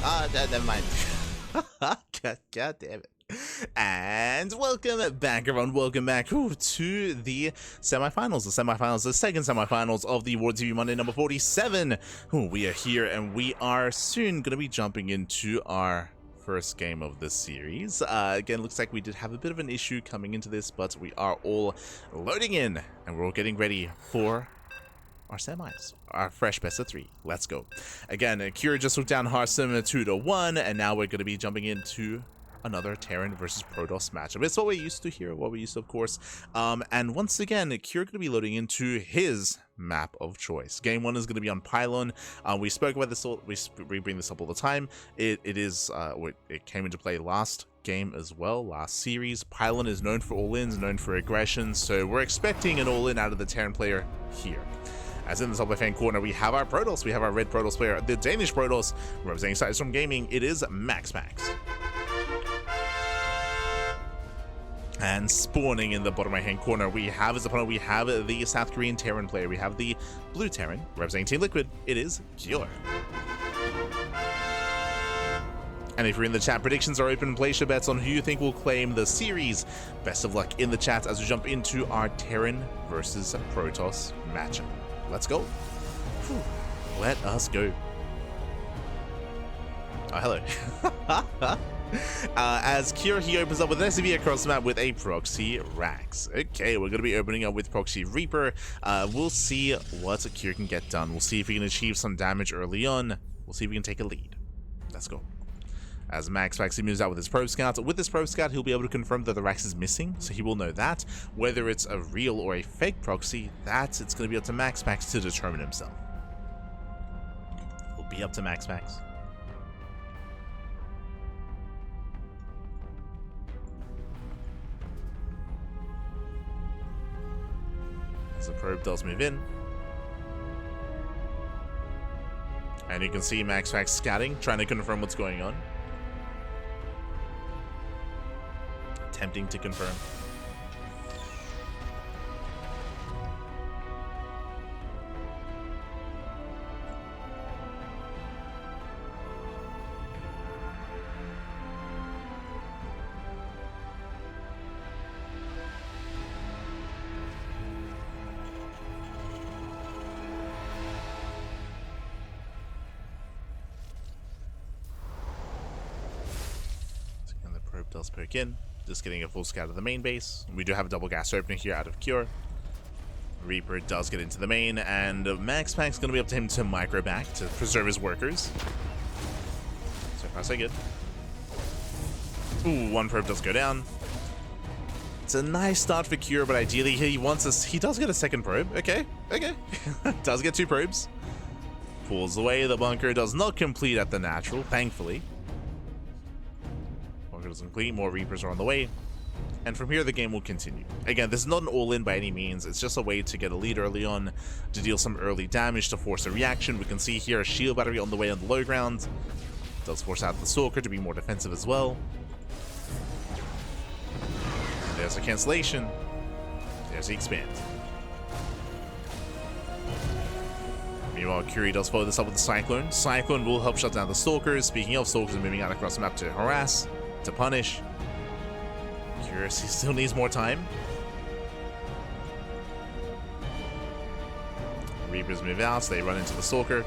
Never mind. God damn it. And welcome back, everyone. Welcome back to the semifinals. The second semifinals of the WardiTV Monday number 47. We are here, and we are soon going to be jumping into our first game of this series. Again, looks like we did have a bit of an issue coming into this, but we are all loading in, and we're all getting ready for our semis, our fresh best of 3. Let's go. Again, Kira just took down Harsim 2-1, and now we're going to be jumping into another Terran versus Protoss matchup. It's what we're used to here, of course. And once again, Kira going to be loading into his map of choice. Game 1 is going to be on Pylon. We spoke about this, we bring this up all the time. It came into play last game as well, last series. Pylon is known for all-ins, known for aggression, so we're expecting an all-in out of the Terran player here. As in the top left-hand corner, we have our Protoss. We have our red Protoss player, the Danish Protoss, representing Sidestorm Gaming. It is MaxPax. And spawning in the bottom right-hand corner, we have as opponent, we have the South Korean Terran player. We have the blue Terran, representing Team Liquid. It is Kyor. And if you're in the chat, predictions are open. Place your bets on who you think will claim the series. Best of luck in the chat as we jump into our Terran versus Protoss matchup. Let's go. Whew. Let us go. Oh, hello. As Kira, he opens up with an SCV across the map with a Proxy Rax. Okay, we're going to be opening up with Proxy Reaper. We'll see what Kira can get done. We'll see if he can achieve some damage early on. We'll see if we can take a lead. Let's go. As MaxPax moves out with his Probe Scout. With this Probe Scout, he'll be able to confirm that the Rax is missing, so he will know that. Whether it's a real or a fake proxy, it's going to be up to MaxPax to determine himself. It'll be up to MaxPax. As the probe does move in. And you can see MaxPax scouting, trying to confirm what's going on. Attempting to confirm. And the probe does poke in. Just getting a full scout of the main base. We do have a double gas opening here out of Kyor. Reaper does get into the main, and MaxPax is going to be up to him to micro back to preserve his workers. So far, so good. Ooh, one probe does go down. It's a nice start for Kyor, but ideally he wants us. He does get a second probe. Okay. Does get 2 probes. Pulls away. The bunker does not complete at the natural, thankfully. Doesn't complete. More Reapers are on the way, and from here the game will continue. Again, this is not an all-in by any means. It's just a way to get a lead early on, to deal some early damage, to force a reaction. We can see here a shield battery on the way on the low ground. Does force out the Stalker to be more defensive as well. And there's a cancellation. There's the expand. Meanwhile, Curie does follow this up with the Cyclone. Cyclone will help shut down the Stalkers. Speaking of, Stalkers moving out across the map to harass, to punish. Curiosity still needs more time. Reapers move out, so they run into the Stalker.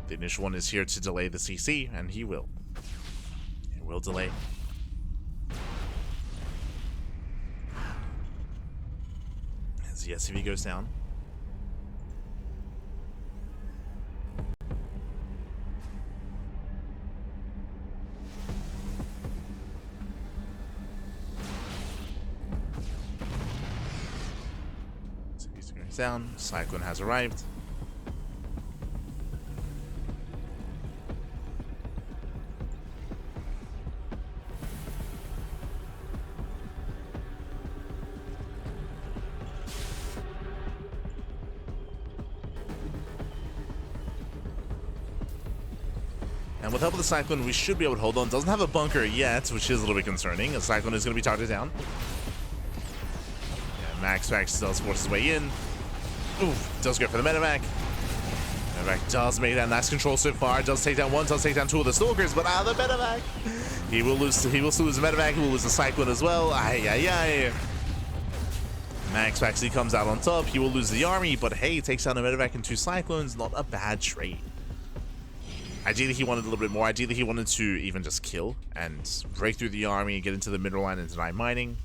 The initial one is here to delay the CC, and he will. He will delay. As the SCV goes down. Down. Cyclone has arrived. And with help of the Cyclone, we should be able to hold on. Doesn't have a bunker yet, which is a little bit concerning. A Cyclone is going to be targeted down. MaxPax does force his way in. Ooh, does go for the medevac. Medevac does make that nice control so far. Does take down one, does take down two of the Stalkers, but the Medevac. He will still lose the Medevac, he will lose the Cyclone as well. MaxPax, he comes out on top. He will lose the army, but hey, takes down a Medevac and two Cyclones. Not a bad trade. Ideally, he wanted a little bit more. Ideally, he wanted to even just kill and break through the army, get into the middle line and deny mining.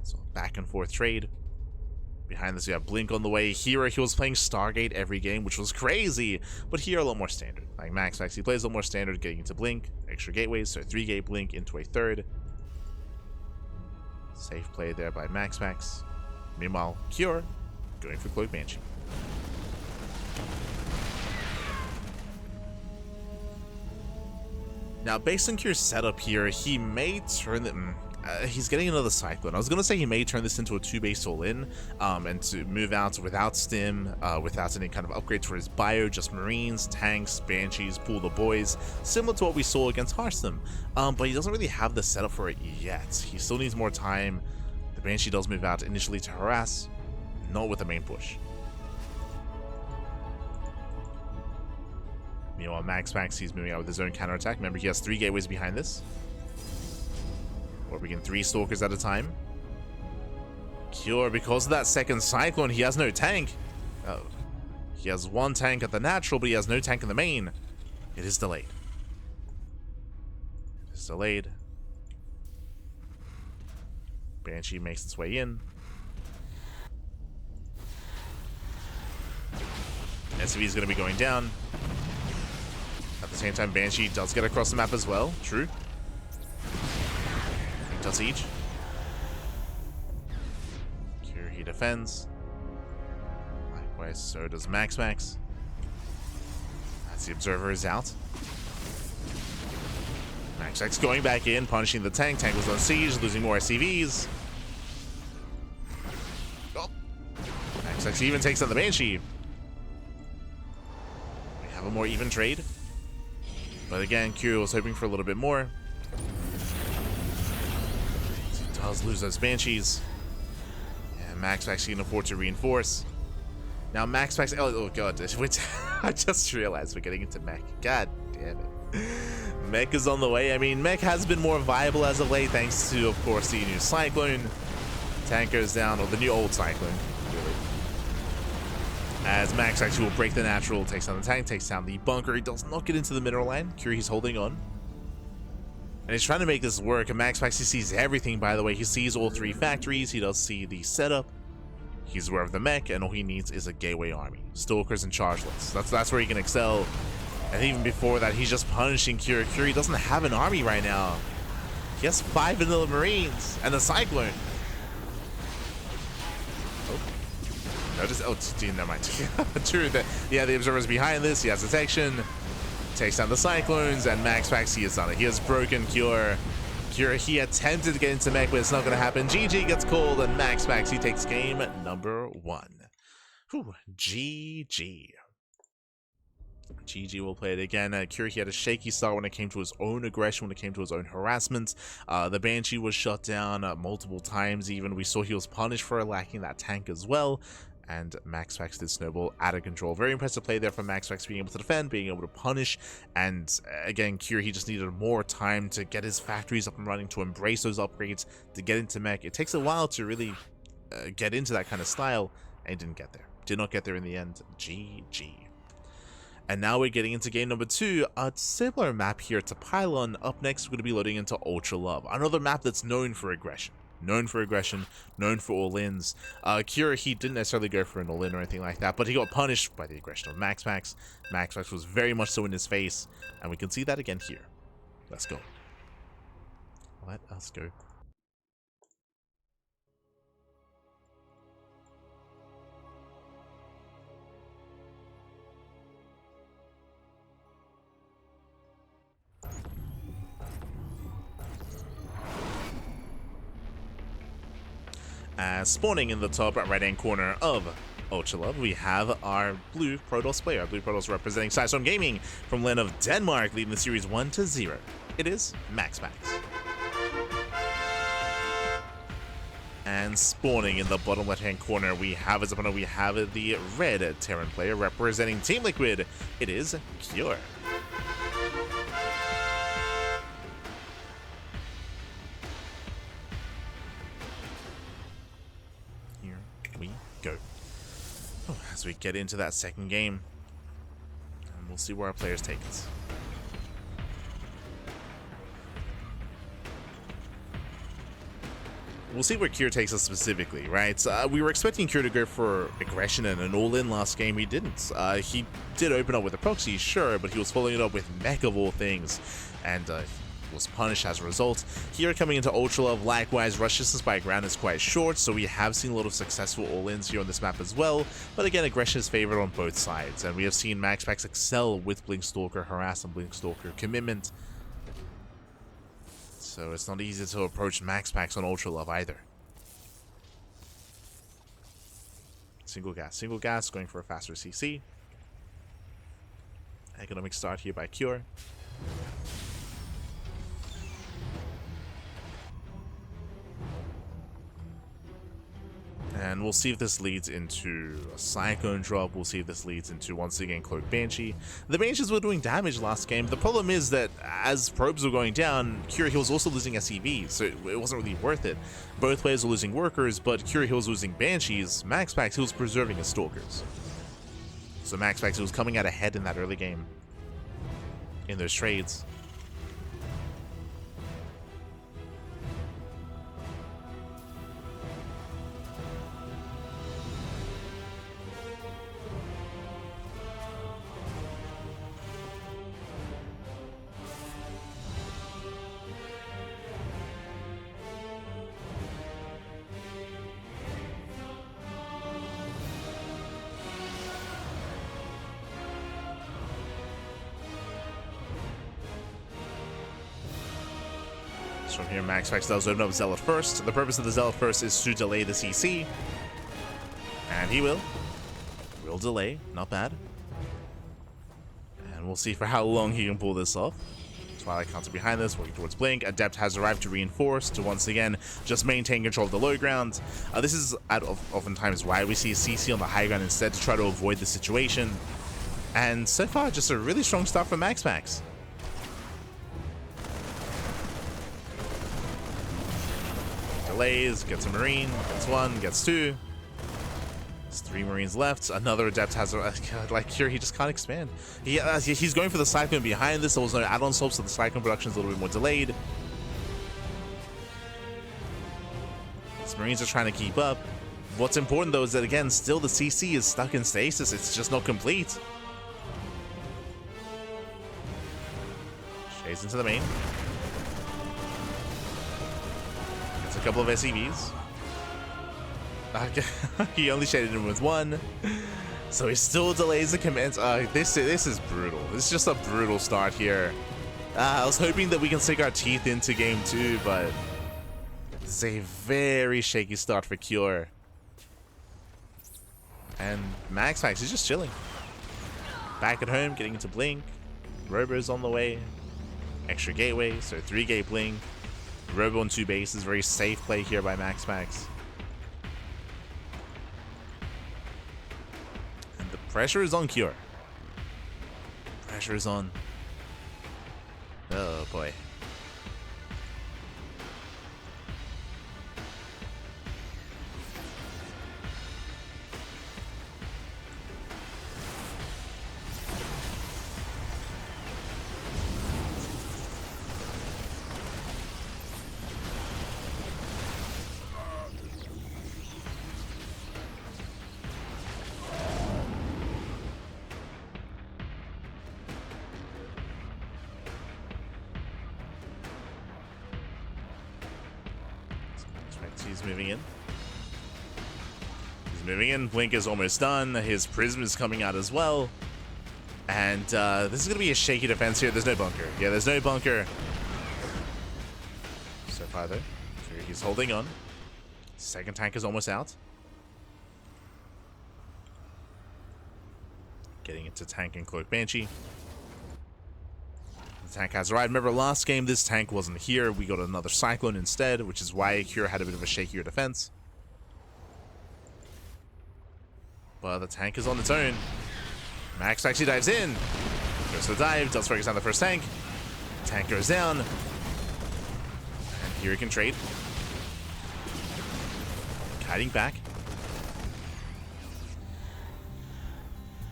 So back and forth trade. Behind this, we have Blink on the way. Here, he was playing Stargate every game, which was crazy. But here, a lot more standard. Like MaxPax, he plays a lot more standard, getting into Blink, extra gateways, so 3-gate Blink into a third. Safe play there by MaxPax. Meanwhile, Cure going for Cloak Banshee. Now, based on Cure's setup here, he may turn the... he's getting another Cyclone. I was going to say he may turn this into a 2-base all-in, and to move out without stim, without any kind of upgrades for his bio, just Marines, tanks, Banshees, pull the boys, similar to what we saw against Hearthstone. But he doesn't really have the setup for it yet. He still needs more time. The Banshee does move out initially to harass, not with the main push. Meanwhile, MaxPax, he's moving out with his own counterattack. Remember, he has 3 gateways behind this. Or begin 3 Stalkers at a time. Cure, because of that second Cyclone, he has no tank. Oh, he has 1 tank at the natural, but he has no tank in the main. It is delayed. It is delayed. Banshee makes its way in. SV is going to be going down. At the same time, Banshee does get across the map as well. True. Does each. Cure, he defends. Likewise, so does MaxPax. As the Observer is out. MaxPax going back in, punishing the tank. Tank was on siege, losing more SCVs. Oh. MaxPax even takes on the Banshee. We have a more even trade. But again, Cure was hoping for a little bit more. Does lose those Banshees. And MaxPax can afford to reinforce. Now MaxPax, oh god, I just realized we're getting into mech. God damn it. Mech is on the way. I mean, mech has been more viable as of late, thanks to, of course, the new Cyclone. Tank goes down, or the new old Cyclone, really. As MaxPax will break the natural, takes down the tank, takes down the bunker. He does not get into the middle line. Cure, he's holding on. And he's trying to make this work. And MaxPax, he sees everything, by the way. He sees all 3 factories. He does see the setup. He's aware of the mech, and all he needs is a gateway army. Stalkers and chargelets. That's where he can excel. And even before that, he's just punishing Cure. Cure, he doesn't have an army right now. He has 5 vanilla Marines and a Cyclone. Oh, never mind. True, yeah, the Observer's behind this. He has detection. Takes down the Cyclones, and MaxPax, he has done it. He has broken Cure. Cure, he attempted to get into mech, but it's not going to happen. GG gets called, and MaxPax, he takes game number 1. Whew, GG. GG will play it again. Cure, he had a shaky start when it came to his own aggression, when it came to his own harassment. The Banshee was shut down multiple times even. We saw he was punished for lacking that tank as well. And MaxPax did snowball out of control. Very impressive play there from MaxPax, being able to defend, being able to punish. And again, Cure, he just needed more time to get his factories up and running, to embrace those upgrades, to get into mech. It takes a while to really get into that kind of style, and he didn't get there. Did not get there in the end. GG. And now we're getting into game number 2, a similar map here to Pylon. Up next, we're going to be loading into Ultra Love, another map that's known for aggression. Known for all-ins. Cure, he didn't necessarily go for an all-in or anything like that, but he got punished by the aggression of MaxPax. MaxPax was very much so in his face, and we can see that again here. Let's go. Let us go. Spawning in the top right-hand corner of Ultra Love, we have our blue Protoss player. Our blue Protoss representing Sidestorm Gaming from land of Denmark, leading the series 1-0. It is MaxPax. And spawning in the bottom left-hand corner, we have as opponent, we have the red Terran player representing Team Liquid. It is Cure. Here we go. As we get into that second game, and we'll see where our players take us. We'll see where Cure takes us specifically, right? We were expecting Cure to go for aggression and an all-in last game. He didn't. He did open up with a proxy, sure, but he was following it up with mech of all things, and was punished as a result. Here coming into Ultra Love, likewise, rush distance by ground is quite short, so we have seen a lot of successful all-ins here on this map as well. But again, aggression is favored on both sides, and we have seen MaxPax excel with Blink Stalker Harass and Blink Stalker Commitment. So it's not easy to approach MaxPax on Ultra Love either. Single gas, going for a faster CC. Economic start here by Cure. And we'll see if this leads into a Cyclone drop. We'll see if this leads into, once again, Cloak Banshee. The Banshees were doing damage last game. The problem is that as probes were going down, Cure he was also losing SEVs, so it wasn't really worth it. Both players were losing workers, but Cure he was losing Banshees. MaxPax he was preserving his Stalkers. So MaxPax he was coming out ahead in that early game in those trades. From here, MaxPax does open up Zealot first. The purpose of the Zealot first is to delay the CC. And he will. Will delay. Not bad. And we'll see for how long he can pull this off. Twilight Counter behind this, working towards Blink. Adept has arrived to reinforce, to once again just maintain control of the low ground. This is oftentimes why we see CC on the high ground instead, to try to avoid the situation. And so far, just a really strong start from MaxPax. Delays, gets a Marine, gets one, gets two. There's 3 Marines left. Another Adept has like here, he just can't expand. He's going for the Cyclone behind this. There was no add-on swap, so the Cyclone production is a little bit more delayed. These Marines are trying to keep up. What's important though is that again, still the CC is stuck in stasis. It's just not complete. Shades into the main. Gets a couple of SEVs. He only shaded him with 1, so he still delays the command. This is brutal. This is just a brutal start here. I was hoping that we can sink our teeth into game 2, but it's a very shaky start for Cure. And MaxPax is just chilling. Back at home, getting into Blink. Robo's on the way. Extra gateway, so 3-gate Blink. Robo on 2 bases, very safe play here by MaxPax. And the pressure is on Cure. Pressure is on. Oh boy. He's moving in. He's moving in. Blink is almost done. His Prism is coming out as well. And this is going to be a shaky defense here. There's no bunker. Yeah, there's no bunker. So far, though. He's holding on. Second tank is almost out. Getting into tank and Cloak Banshee. The tank has arrived. Remember last game, this tank wasn't here. We got another Cyclone instead, which is why Cure had a bit of a shakier defense. But the tank is on its own. Max actually dives in. Goes to the dive, does focus on the first tank. Tank goes down. And here he can trade. Kiting back.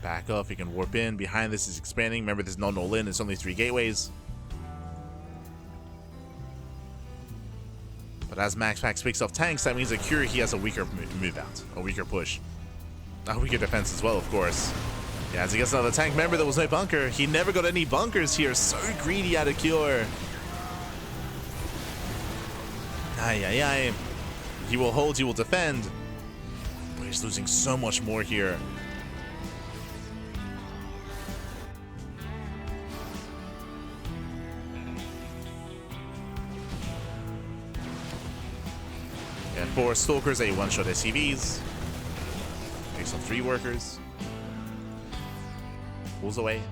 Back off, he can warp in. Behind this is expanding. Remember, there's no null in, it's only 3 gateways. But as MaxPax picks off tanks, that means that Cure, he has a weaker move out, a weaker push. A weaker defense as well, of course. Yeah, as he gets another tank, remember there was no bunker. He never got any bunkers here. So greedy out of Cure. Ay, ay, ay. He will hold, he will defend. But he's losing so much more here. And 4 Stalkers, 8 one-shot SCVs. Takes on 3 workers. Pulls away.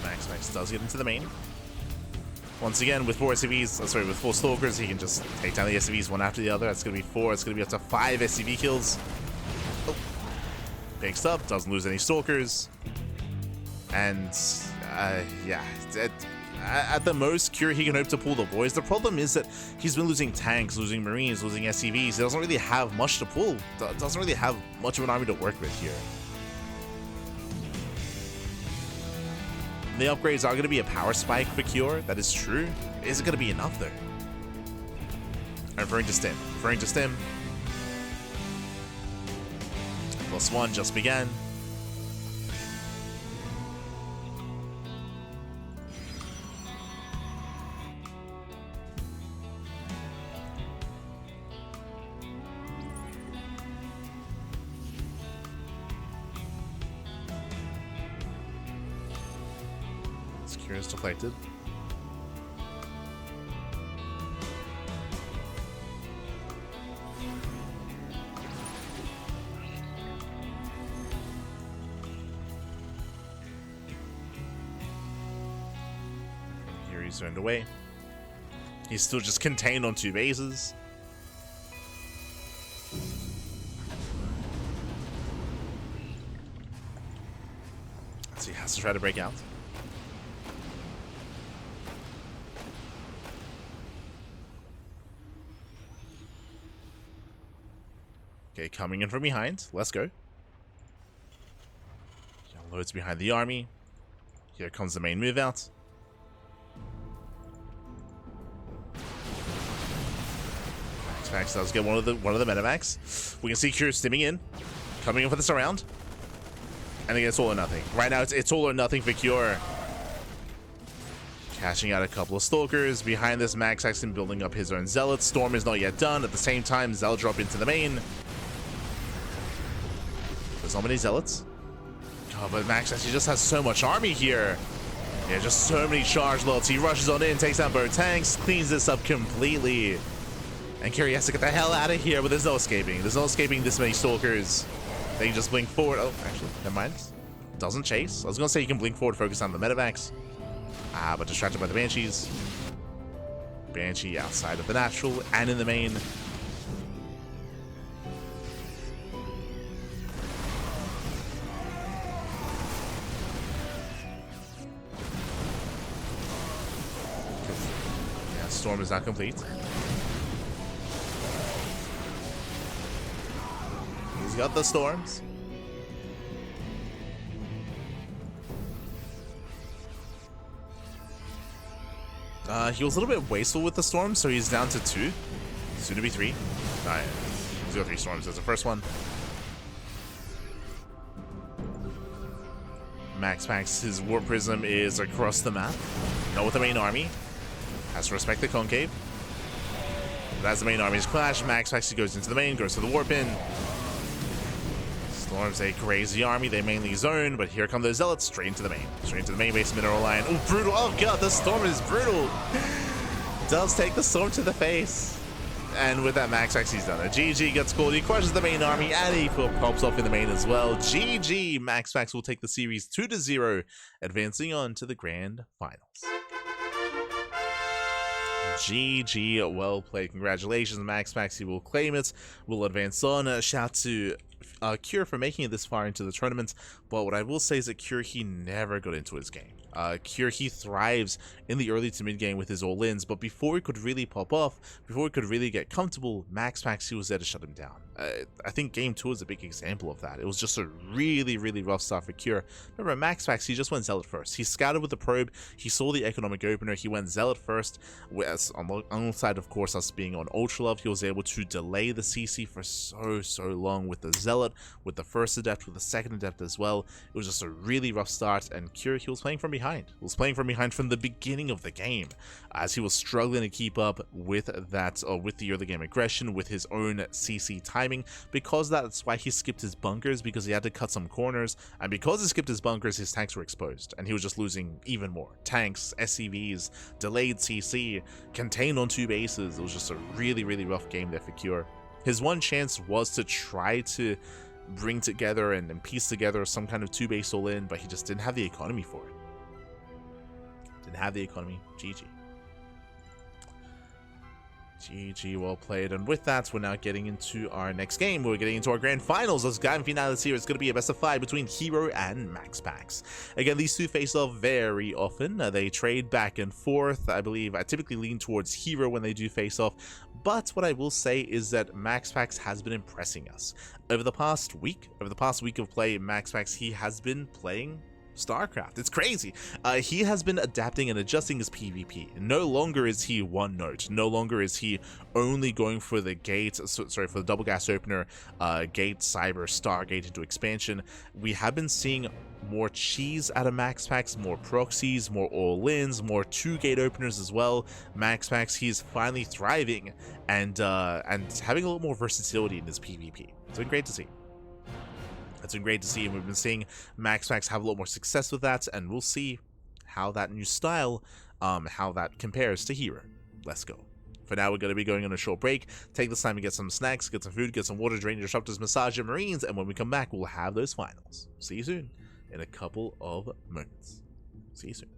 MaxPax does get into the main. Once again, with 4 SCVs, sorry, with 4 Stalkers, he can just take down the SCVs one after the other. That's going to be 4. It's going to be up to 5 SCV kills. Oh. Picks up, doesn't lose any Stalkers. And, yeah, at the most, Cure, he can hope to pull the boys. The problem is that he's been losing tanks, losing Marines, losing SCVs. He doesn't really have much to pull. Doesn't really have much of an army to work with here. The upgrades are going to be a power spike for Cure, that is true. Is it going to be enough though? I'm referring to Stim. Referring to Stim. +1 just began. Cure is deflected. Here he's turned away. He's still just contained on 2 bases. So he has to try to break out. Okay, coming in from behind. Let's go. Loads behind the army. Here comes the main move out. MaxPax does get one of the metamax. We can see Cure stimming in, coming in for the surround, and again it's all or nothing. Right now it's all or nothing for Cure. Cashing out a couple of Stalkers. Behind this, MaxPax been building up his own Zealots. Storm is not yet done. At the same time, Zealot drop into the main. There's not many Zealots. God, but MaxPax, he just has so much army here. Yeah, just so many charge loads. He rushes on in, takes down both tanks, cleans this up completely. And Cure has to get the hell out of here, but there's no escaping. There's no escaping this many Stalkers. They can just blink forward. Oh, actually, never mind. Doesn't chase. I was going to say you can blink forward, focus on the medevacs. But distracted by the Banshees. Banshee outside of the natural and in the main. Yeah, Storm is not complete. He's got the Storms. He was a little bit wasteful with the Storms, so he's down to 2. Soon to be 3. Alright, he's got 3 Storms as the first one. MaxPax, his Warp Prism is across the map. Not with the main army. Has to respect the concave. But as the main armies clash, MaxPax goes into the main, goes to the warp in. Storm's a crazy army. They mainly zone, but here come the Zealots straight into the main. Straight into the main base mineral line. Oh, brutal. Oh, God, the Storm is brutal. Does take the Storm to the face. And with that, MaxPax, he's done it. GG gets called. He crushes the main army, and he pops off in the main as well. GG. MaxPax will take the series 2-0, advancing on to the grand finals. GG, well played. Congratulations, MaxPax. He will claim it. We'll advance on. Shout to Cure for making it this far into the tournament. But what I will say is that Cure, he never got into his game. Cure, he thrives in the early to mid game with his all-ins, but before he could really pop off, before he could really get comfortable, MaxPax, he was there to shut him down. I think game 2 is a big example of that. It was just a really, really rough start for Cure. Remember, MaxPax, he just went Zealot first. He scouted with the probe, he saw the economic opener, he went Zealot first, whereas alongside, of course, us being on Ultra Love, he was able to delay the CC for so long with the Zealot, with the first Adept, with the second Adept as well. It was just a really rough start, and Cure, he was playing from behind. He was playing from behind from the beginning of the game, as he was struggling to keep up with that, with the early game aggression, with his own CC timing. Because that's why he skipped his bunkers, because he had to cut some corners, and because he skipped his bunkers, his tanks were exposed, and he was just losing even more. Tanks, SCVs, delayed CC, contained on 2 bases. It was just a really, really rough game there for Cure. His one chance was to try to bring together and piece together some kind of 2-base all-in, but he just didn't have the economy for it. Didn't have the economy. GG. GG, well played. And with that, we're now getting into our next game. We're getting into our grand finals. Those grand finales here. It's going to be a best of 5 between Hero and MaxPax. Again, these two face off very often. They trade back and forth. I believe I typically lean towards Hero when they do face off. But what I will say is that MaxPax has been impressing us. Over the past week of play, MaxPax, he has been playing StarCraft. It's crazy. He has been adapting and adjusting his PvP. No longer is he one note. No longer is he only going for the gate, for the double gas opener, gate, cyber, Stargate into expansion. We have been seeing more cheese out of MaxPax, more proxies, more all-ins, more 2-gate openers as well. MaxPax, he's finally thriving and having a little more versatility in his PvP. It's been great to see. It's been great to see, and we've been seeing MaxPax have a lot more success with that, and we'll see how that new style, how that compares to Hero. Let's go. For now, we're going to be going on a short break. Take this time to get some snacks, get some food, get some water, drain your disruptors, massage your marines, and when we come back, we'll have those finals. See you soon, in a couple of moments. See you soon.